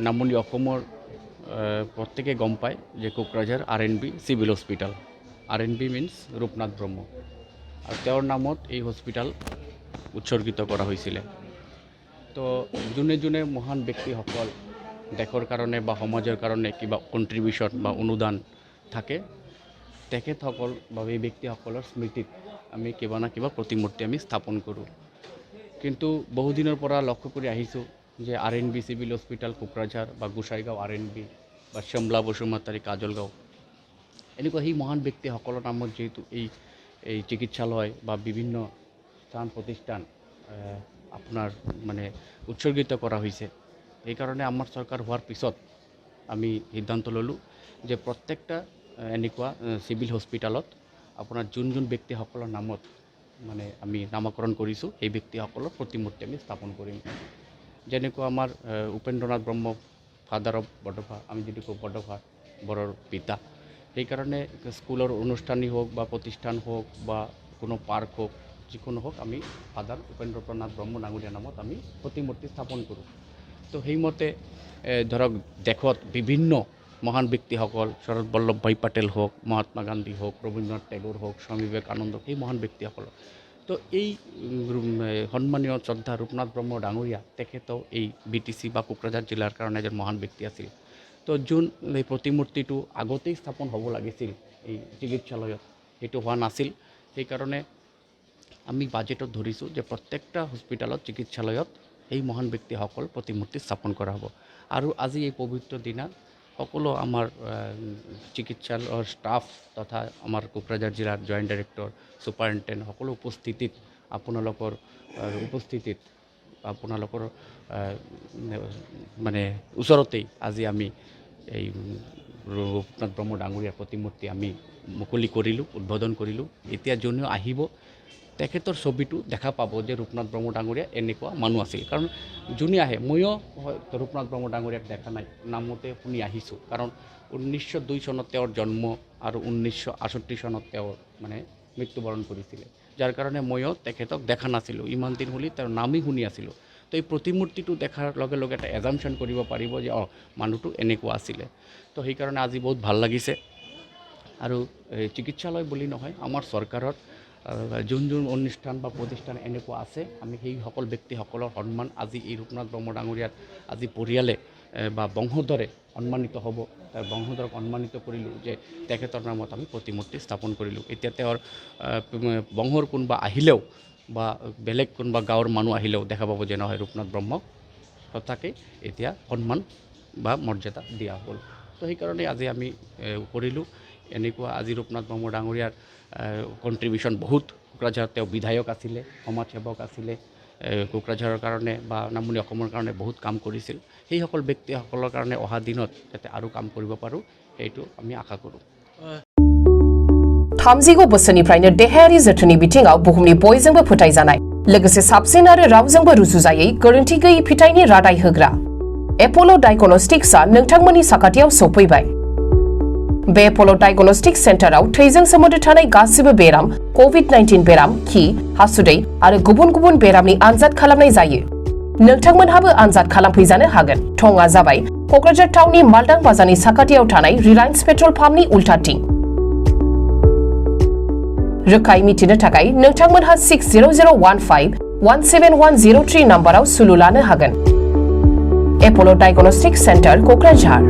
নামনি অসমৰ প্ৰত্যেকে গম পায় যে Kokrajhar R&B civil hospital R&B means Rupnath Brahma আৰু তেওঁৰ নামত এই হস্পিটাল উৎসৰ্গিত কৰা হৈছিলে। তো যোনে যোনে মহান ব্যক্তিসকল দেশৰ কাৰণে বা সমাজৰ কাৰণে কিবা কণ্ট্ৰিবিউশ্যন বা অনুদান থাকে তেখেতসকল বা এই ব্যক্তিসকলৰ স্মৃতিত আমি কিবা না কিবা প্ৰতিমূৰ্তি আমি স্থাপন কৰোঁ। কিন্তু বহুদিনৰ পৰা লক্ষ্য কৰি আহিছোঁ যে R&B চিভিল হস্পিটাল কোকৰাঝাৰ বা গোসাইগাঁও R&B বা শ্যামলা বসুমতাৰী কাজলগাঁও এনেকুৱা সেই মহান ব্যক্তিসকলৰ নামত যেহেতু এই চিকিৎসালয় বা বিভিন্ন স্থান প্ৰতিষ্ঠান আপোনাৰ মানে উৎসৰ্গিত কৰা হৈছে। সেইকাৰণে আমাৰ চৰকাৰ হোৱাৰ পিছত আমি সিদ্ধান্ত ল'লোঁ যে প্ৰত্যেকটা এনেকুৱা চিভিল হস্পিটালত আপোনাৰ যোন ব্যক্তিসকলৰ নামত মানে আমি নামকৰণ কৰিছোঁ সেই ব্যক্তিসকলৰ প্ৰতিমূৰ্তি আমি স্থাপন কৰিম। যেনেকুৱা আমাৰ উপেন্দ্ৰনাথ ব্ৰহ্ম ফাদাৰ অফ বডোফা, আমি যদি কওঁ বডোফা বৰৰ পিতা, সেইকাৰণে স্কুলৰ অনুষ্ঠানেই হওক বা প্ৰতিষ্ঠান হওক বা কোনো পাৰ্ক হওক যিকোনো হওক আমি ফাদাৰ উপেন্দ্ৰনাথ ব্ৰহ্ম ডাঙৰীয়া নামত আমি প্ৰতিমূৰ্তি স্থাপন কৰোঁ। তো সেইমতে ধৰক দেশত বিভিন্ন মহান ব্যক্তিসকল শৰৎ বল্লভভাই পেটেল হওক, মহাত্মা গান্ধী হওক, ৰবীন্দ্ৰনাথ টেগোৰ হওক, স্বামী বিবেকানন্দ, সেই মহান ব্যক্তিসকলৰ তো এই সন্মানীয় শ্ৰদ্ধা ৰূপনাথ ব্ৰহ্ম ডাঙৰীয়া তেখেতেও এই BTC বা কোকৰাঝাৰ জিলাৰ কাৰণে এজন মহান ব্যক্তি আছিল। তো যোন এই প্ৰতিমূৰ্তিটো আগতেই স্থাপন হ'ব লাগিছিল এই চিকিৎসালয়ত, সেইটো হোৱা নাছিল। সেইকাৰণে আমি বাজেটত ধৰিছোঁ যে প্ৰত্যেকটা হস্পিটালত চিকিৎসালয়ত এই মহান ব্যক্তিসকল প্ৰতিমূৰ্তি স্থাপন কৰা হ'ব। আৰু আজি এই পবিত্ৰ দিনা সকলো আমাৰ চিকিৎসালয়ৰ ষ্টাফ তথা আমাৰ কোকৰাঝাৰ জিলাৰ জইণ্ট ডাইৰেক্টৰ, ছুপাৰিণ্টেণ্ডেণ্ট সকলো উপস্থিতিত আপোনালোকৰ মানে ওচৰতেই আজি আমি এই ৰূপনাথ ব্ৰহ্ম ডাঙৰীয়াৰ প্ৰতিমূৰ্তি আমি মুকলি কৰিলোঁ, উদ্বোধন কৰিলোঁ। এতিয়া যোনেও আহিব তেখেতৰ ছবিটো দেখা পাব যে ৰূপনাথ ব্ৰহ্ম ডাঙৰীয়া এনেকুৱা মানুহ আছিল। কাৰণ যোনে আহে, ময়ো ৰূপনাথ ব্ৰহ্ম ডাঙৰীয়াক দেখা নাই, নামতে শুনি আহিছোঁ। কাৰণ 1902 চনত তেওঁৰ জন্ম আৰু 1968 চনত তেওঁ মানে মৃত্যুবৰণ কৰিছিলে, যাৰ কাৰণে ময়ো তেখেতক দেখা নাছিলোঁ। ইমান দিন হ'লে তেওঁৰ নামেই শুনি আছিলোঁ। তো এই প্ৰতিমূৰ্তিটো দেখাৰ লগে লগে এটা এজাম্পশ্যন কৰিব পাৰিব যে মানুহটো এনেকুৱা আছিলে। তো সেইকাৰণে আজি বহুত ভাল লাগিছে। আৰু চিকিৎসালয় বুলি নহয়, আমাৰ চৰকাৰৰ যোন অনুষ্ঠান বা প্ৰতিষ্ঠান এনেকুৱা আছে, আমি সেই সকল ব্যক্তিসকলৰ সন্মান আজি এই ৰূপনাথ ব্ৰহ্ম ডাঙৰীয়াৰ আজি পৰিয়ালে বা বংশধৰে সন্মানিত হ'ব। তাৰ বংশধৰক সন্মানিত কৰিলোঁ যে তেখেতৰ নামত আমি প্ৰতিমূৰ্তি স্থাপন কৰিলোঁ। এতিয়া তেওঁৰ বংশৰ কোনোবা আহিলেও বা বেলেগ কোনোবা গাঁৱৰ মানুহ আহিলেও দেখা পাব যে নহয় ৰূপনাথ ব্ৰহ্মক সঁচাকৈ এতিয়া সন্মান বা মৰ্যাদা দিয়া হ'ল। তো সেইকাৰণে আজি আমি কৰিলোঁ এনেকুৱা। আজি ৰূপনাথ ব্ৰহ্ম ডাঙৰীয়াৰ কণ্ট্ৰিবিউশ্যন বহুত। কোকৰাঝাৰত তেওঁ বিধায়ক আছিলে, সমাজসেৱক আছিলে, কোকৰাঝাৰৰ কাৰণে বা নামনি অসমৰ কাৰণে বহুত কাম কৰিছিল। সেইসকল ব্যক্তিসকলৰ কাৰণে অহা দিনত যাতে আৰু কাম কৰিব পাৰোঁ সেইটো আমি আশা কৰোঁ। 30 बोसोरनिफ्रायनो देहायारि जोथोननि बिथिङाव बुहुमनि बयजोंबो फोथायजानाय लोगोसे साबसिन आरो रावजोंबो रुजुजायै गोरोन्थि गैयै फिथाइनि रादाय होग्रा एप'ल' डायग्नोस्टिक्सआ नोंथांमोननि साखाथियाव सौफैबाय। बे एप'ल' डायग्नोस्टिक्स सेन्टाराव थैजों सोमोन्दो थानाय गासिबो बेराम, COVID-19 बेराम, खि, हासुदै आरो गुबुन गुबुन बेरामनि आनजाद खालामनाय जायो। नोंथांमोनहाबो आनजाद खालामफैजानो हागोन। थंआ जाबाय क'क्राझार टाउननि मालदां बाजारनि साखाथियाव थानाय रिलायन्स पेट्रल पाम्पनि उल्टाथिं। रोखायै मिथिनो थाखाय नोंथांमोनहा 60015-17103 नाम्बाराव सुलु लानो हागोन। एप'ल' डायग्नोस्टिक्स सेन्टार क'क्राझार।